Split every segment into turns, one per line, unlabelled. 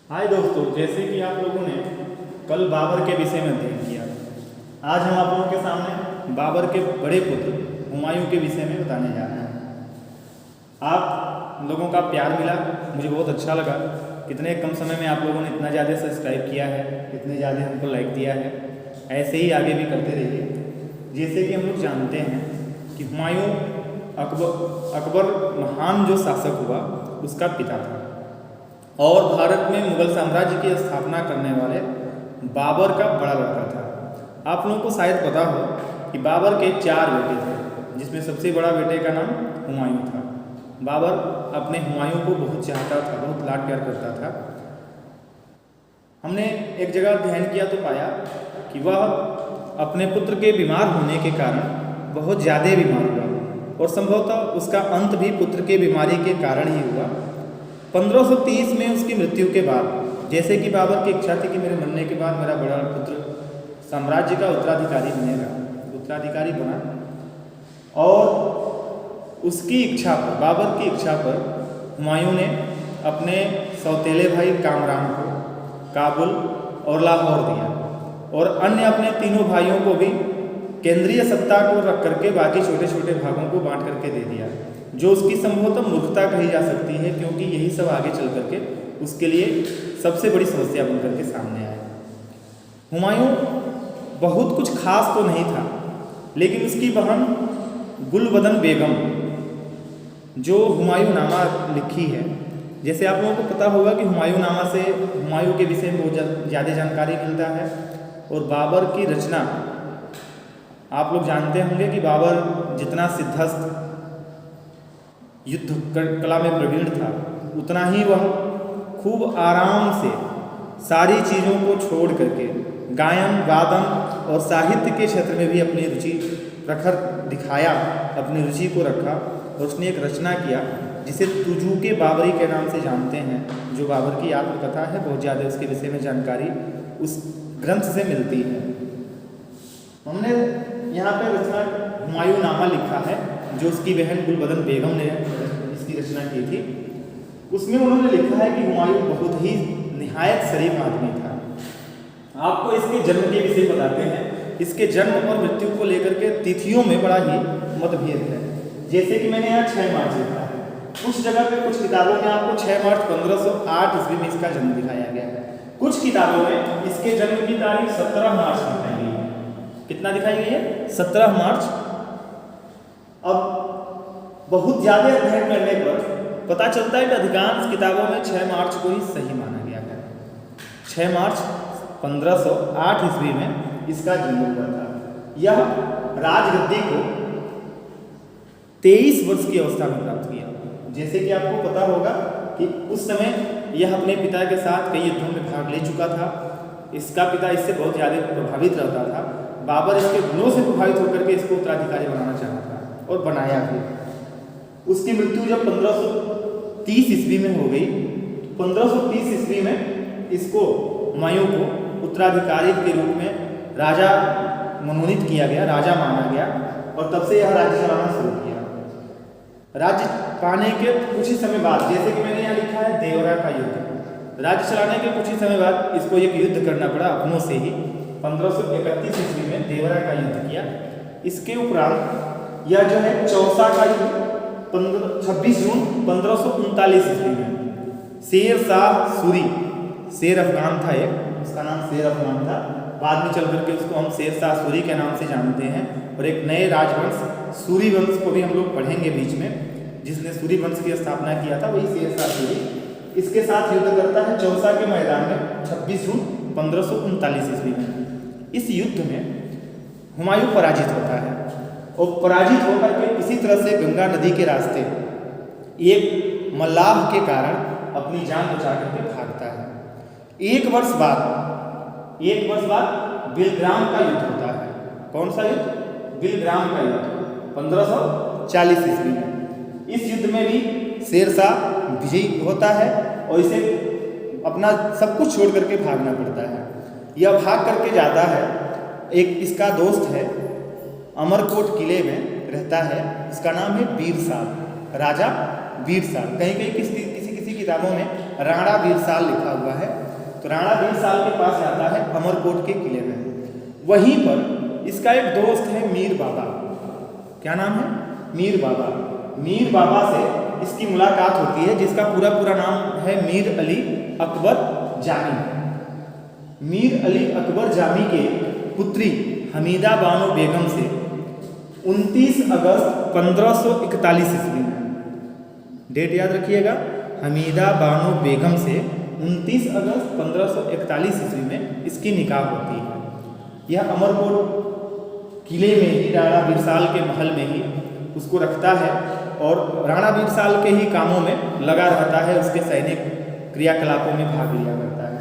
हाय दोस्तों, जैसे कि आप लोगों ने कल बाबर के विषय में अध्ययन किया, आज हम आप लोगों के सामने बाबर के बड़े पुत्र हुमायूं के विषय में बताने जा रहे हैं। आप लोगों का प्यार मिला, मुझे बहुत अच्छा लगा। कितने कम समय में आप लोगों ने इतना ज़्यादा सब्सक्राइब किया है, इतने ज़्यादा हमको लाइक दिया है। ऐसे ही आगे भी करते रहिए। जैसे कि हम लोग जानते हैं कि हुमायूं अकबर महान जो शासक हुआ उसका पिता था और भारत में मुगल साम्राज्य की स्थापना करने वाले बाबर का बड़ा लड़का था। आप लोगों को शायद पता हो कि बाबर के 4 बेटे थे, जिसमें सबसे बड़ा बेटे का नाम हुमायूं था। बाबर अपने हुमायूं को बहुत चाहता था, बहुत लाड प्यार करता था। हमने एक जगह अध्ययन किया तो पाया कि वह अपने पुत्र के बीमार होने के कारण बहुत ज़्यादा बीमार हुआ और संभवतः उसका अंत भी पुत्र के बीमारी के कारण ही हुआ। 1530 में उसकी मृत्यु के बाद, जैसे कि बाबर की इच्छा थी कि मेरे मरने के बाद मेरा बड़ा पुत्र साम्राज्य का उत्तराधिकारी बनेगा, उत्तराधिकारी बना और उसकी इच्छा पर, बाबर की इच्छा पर हुमायूं ने अपने सौतेले भाई कामरान को काबुल और लाहौर दिया और अन्य अपने तीनों भाइयों को भी केंद्रीय सत्ता को रख करके बाकी छोटे छोटे भागों को बांट करके दे दिया, जो उसकी संभवतः मूर्खता कही जा सकती है, क्योंकि यही सब आगे चल करके उसके लिए सबसे बड़ी समस्या बन करके सामने आए। हुमायूं बहुत कुछ खास तो नहीं था, लेकिन उसकी बहन गुलबदन बेगम जो हुमायूंनामा लिखी है, जैसे आप लोगों को पता होगा कि हुमायूंनामा से हुमायूं के विषय में बहुत ज़्यादा जानकारी मिलता है। और बाबर की रचना आप लोग जानते होंगे कि बाबर जितना सिद्धस्त युद्ध कला में प्रवीण था, उतना ही वह खूब आराम से सारी चीज़ों को छोड़ करके गायन, वादन और साहित्य के क्षेत्र में भी अपनी रुचि प्रखर दिखाया, अपनी रुचि को रखा और उसने एक रचना किया जिसे तुजूके बाबरी के नाम से जानते हैं, जो बाबर की आत्मकथा है। बहुत ज़्यादा उसके विषय में जानकारी उस ग्रंथ से मिलती है। हमने यहाँ पे रचना हुमायूंनामा लिखा है, जो उसकी बहन गुलबदन बेगम ने इसकी रचना की थी। उसमें उन्होंने लिखा है कि हुमायूं बहुत ही निहायत शरीफ आदमी था। आपको इसके जन्म के विषय बताते हैं। इसके जन्म और मृत्यु को लेकर के तिथियों में बड़ा ही मतभेद है। जैसे कि मैंने यहाँ 6 मार्च लिखा है, कुछ जगह पे कुछ किताबों में आपको 6 मार्च 1508 ईस्वी में इसका जन्म दिखाया गया है। कुछ किताबों में इसके जन्म की तारीख 17 मार्च दिखाई गई है। कितना दिखाई गई है? 17 मार्च। अब बहुत ज़्यादा अध्ययन करने पर पता चलता है कि अधिकांश किताबों में 6 मार्च को ही सही माना गया है। 6 मार्च 1508 ईस्वी में इसका जन्म हुआ था। यह राजगद्दी को 23 वर्ष की अवस्था में प्राप्त किया। जैसे कि आपको पता होगा कि उस समय यह अपने पिता के साथ कई युद्धों में भाग ले चुका था। इसका पिता इससे बहुत ज़्यादा प्रभावित रहता था। बाबर इसके गुणों से प्रभावित होकर के इसको उत्तराधिकारी बनाना चाहा था और बनाया भी। उसकी मृत्यु जब 1530 ईस्वी में हो गई, 1530 ईस्वी में इसको हुमायूं को उत्तराधिकारी के रूप में राजा मनोनीत किया गया, राजा माना गया और तब से यह राज्य चलाना शुरू किया। राज्य पाने के कुछ ही समय बाद, जैसे कि मैंने यहाँ लिखा है देवरा का युद्ध, राज्य चलाने के कुछ ही समय बाद इसको एक युद्ध करना पड़ा अपनों से ही। 1531 ईस्वी में देवरा का युद्ध किया। इसके उपरांत यह जो है चौसा का युद्ध 26 जून 1539 ईस्वी में शेर शाह सूरी, शेर अफगान था एक, उसका नाम शेर अफगान था, बाद में चल करके उसको हम शेर शाह सूरी के नाम से जानते हैं। और एक नए राजवंश सूरी वंश को भी हम लोग पढ़ेंगे बीच में, जिसने सूरी वंश की स्थापना किया था, वही शेर शाह सूरी। इसके साथ युद्ध करता है चौसा के मैदान में 26 जून 1539 ईस्वी में। इस युद्ध में हुमायूं पराजित होता है और पराजित होकर के इसी तरह से गंगा नदी के रास्ते एक मल्लाह के कारण अपनी जान बचा करके भागता है। एक वर्ष बाद बिलग्राम का युद्ध होता है। कौन सा युद्ध? बिलग्राम का युद्ध 1540 ईस्वी में। इस युद्ध में भी शेरशाह विजयी होता है और इसे अपना सब कुछ छोड़ करके भागना पड़ता है। यह भाग करके जाता है, एक इसका दोस्त है अमरकोट किले में रहता है, इसका नाम है बीरसाल, राजा बीरसाल। कहीं कहीं किसी किताबों में राणा बीरसाल लिखा हुआ है। तो राणा बीरसाल के पास जाता है अमरकोट के किले में। वहीं पर इसका एक दोस्त है मीर बाबा। क्या नाम है? मीर बाबा। मीर बाबा से इसकी मुलाकात होती है, जिसका पूरा नाम है मीर अली अकबर जामी। मीर अली अकबर जामी के पुत्री हमीदा बानो बेगम से 29 अगस्त 1541 ईस्वी में, डेट याद रखिएगा, हमीदा बानो बेगम से 29 अगस्त 1541 ईस्वी में इसकी निकाह होती है। यह अमरकोट किले में ही, राणा बीरसाल के महल में ही उसको रखता है और राणा बीरसाल के ही कामों में लगा रहता है, उसके सैनिक क्रियाकलापों में भाग लिया करता है।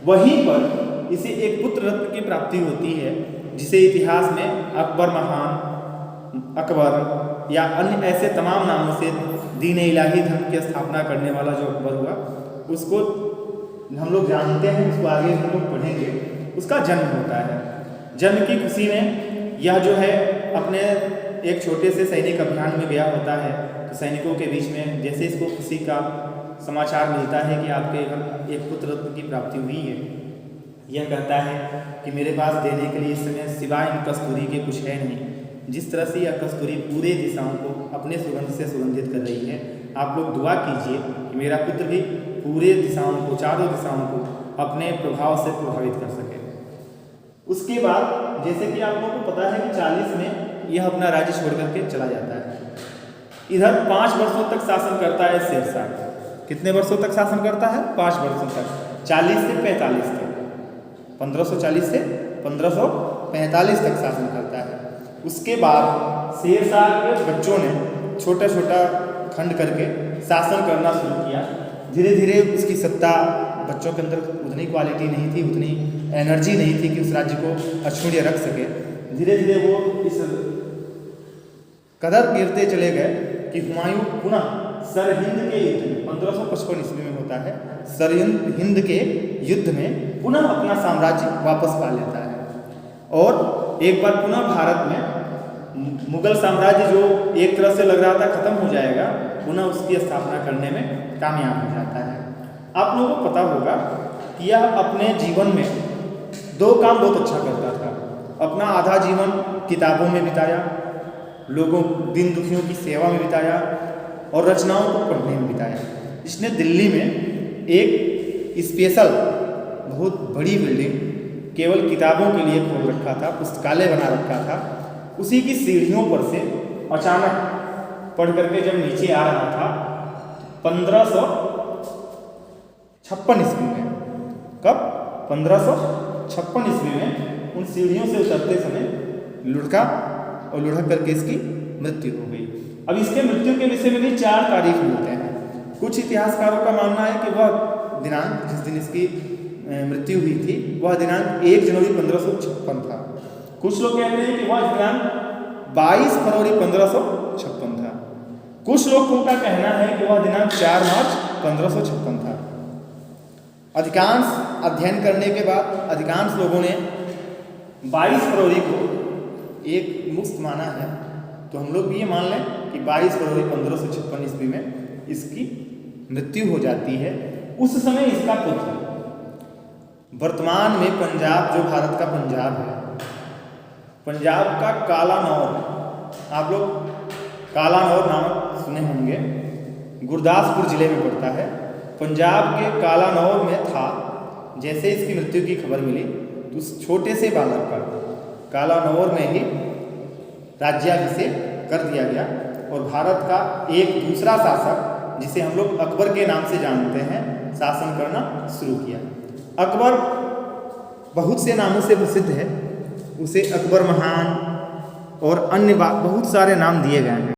वहीं पर इसे एक पुत्र रत्न की प्राप्ति होती है, जिसे इतिहास में अकबर महान, अकबर या अन्य ऐसे तमाम नामों से दीन इलाही धर्म की स्थापना करने वाला जो अकबर हुआ, उसको हम लोग जानते हैं, उसको आगे हम लोग पढ़ेंगे। उसका जन्म होता है। जन्म की खुशी में यह जो है अपने एक छोटे से सैनिक अभियान में गया होता है। तो सैनिकों के बीच में जैसे इसको खुशी का समाचार मिलता है कि आपके घर एक पुत्र रत्न की प्राप्ति हुई है, यह कहता है कि मेरे पास देने के लिए इस समय सिवाय इन कस्तूरी के कुछ है नहीं। जिस तरह से यह कस्तूरी पूरे दिशाओं को अपने सुगंध से सुगंधित कर रही है, आप लोग दुआ कीजिए कि मेरा पुत्र भी पूरे दिशाओं को, चारों दिशाओं को अपने प्रभाव से प्रभावित कर सके। उसके बाद जैसे कि आप लोगों को पता है कि 40 में यह अपना राज्य छोड़ करके चला जाता है। इधर 5 वर्षों तक शासन करता है शेरशाह। कितने वर्षों तक शासन करता है? 5 वर्षों तक, 40 से 45 तक, 1540 से 1545 तक शासन करता है। उसके बाद शेरशाह के बच्चों ने छोटा छोटा खंड करके शासन करना शुरू किया। धीरे धीरे उसकी सत्ता, बच्चों के अंदर उतनी क्वालिटी नहीं थी, उतनी एनर्जी नहीं थी कि उस राज्य को अक्षुण्य रख सके। धीरे धीरे वो इस कदर गिरते चले गए कि हुमायूं पुनः सरहिंद के युद्ध में, 1555 ईस्वी में होता है, सरहिंद के युद्ध में पुनः अपना साम्राज्य वापस पा लेता है और एक बार पुनः भारत में मुगल साम्राज्य जो एक तरह से लग रहा था खत्म हो जाएगा, पुनः उसकी स्थापना करने में कामयाब हो जाता है। आप लोगों को पता होगा कि यह अपने जीवन में 2 काम बहुत अच्छा करता था। अपना आधा जीवन किताबों में बिताया, लोगों दीन दुखियों की सेवा में बिताया और रचनाओं को पढ़ने में बिताया। इसने दिल्ली में एक स्पेशल बहुत बड़ी बिल्डिंग केवल किताबों के लिए खोल रखा था, पुस्तकालय बना रखा था। उसी की सीढ़ियों पर से अचानक पढ़ करके जब नीचे आ रहा था 1556 ईस्वी में, कब? 1556 ईस्वी में उन सीढ़ियों से उतरते समय लुढ़का और लुढ़क करके इसकी मृत्यु हो गई। अब इसके मृत्यु के विषय में भी 4 तारीख मिलते हैं। कुछ इतिहासकारों का मानना है कि वह दिनांक जिस दिन इसकी मृत्यु हुई थी वह दिनांक 1 जनवरी 1556 था। कुछ लोग कहते हैं कि वह दिनांक 22 फरवरी 1556 था। कुछ लोगों का कहना है कि वह दिनांक 4 मार्च 1556 था। अधिकांश अध्ययन करने के बाद अधिकांश लोगों ने 22 फरवरी को एक मुफ्त माना है। तो हम लोग भी ये मान लें कि 22 फरवरी 1556 ईस्वी में इसकी मृत्यु हो जाती है। उस समय इसका पुत्र वर्तमान में पंजाब, जो भारत का पंजाब है, पंजाब का कालानौर, आप लोग कालानौर नाम सुने होंगे, गुरदासपुर जिले में पड़ता है। पंजाब के कालानौर में था। जैसे इसकी मृत्यु की खबर मिली तो उस छोटे से बालक का कालानौर में ही राज्याभिषेक कर दिया गया और भारत का एक दूसरा शासक, जिसे हम लोग अकबर के नाम से जानते हैं, शासन करना शुरू किया। अकबर बहुत से नामों से प्रसिद्ध है। उसे अकबर महान और अन्य बहुत सारे नाम दिए गए हैं।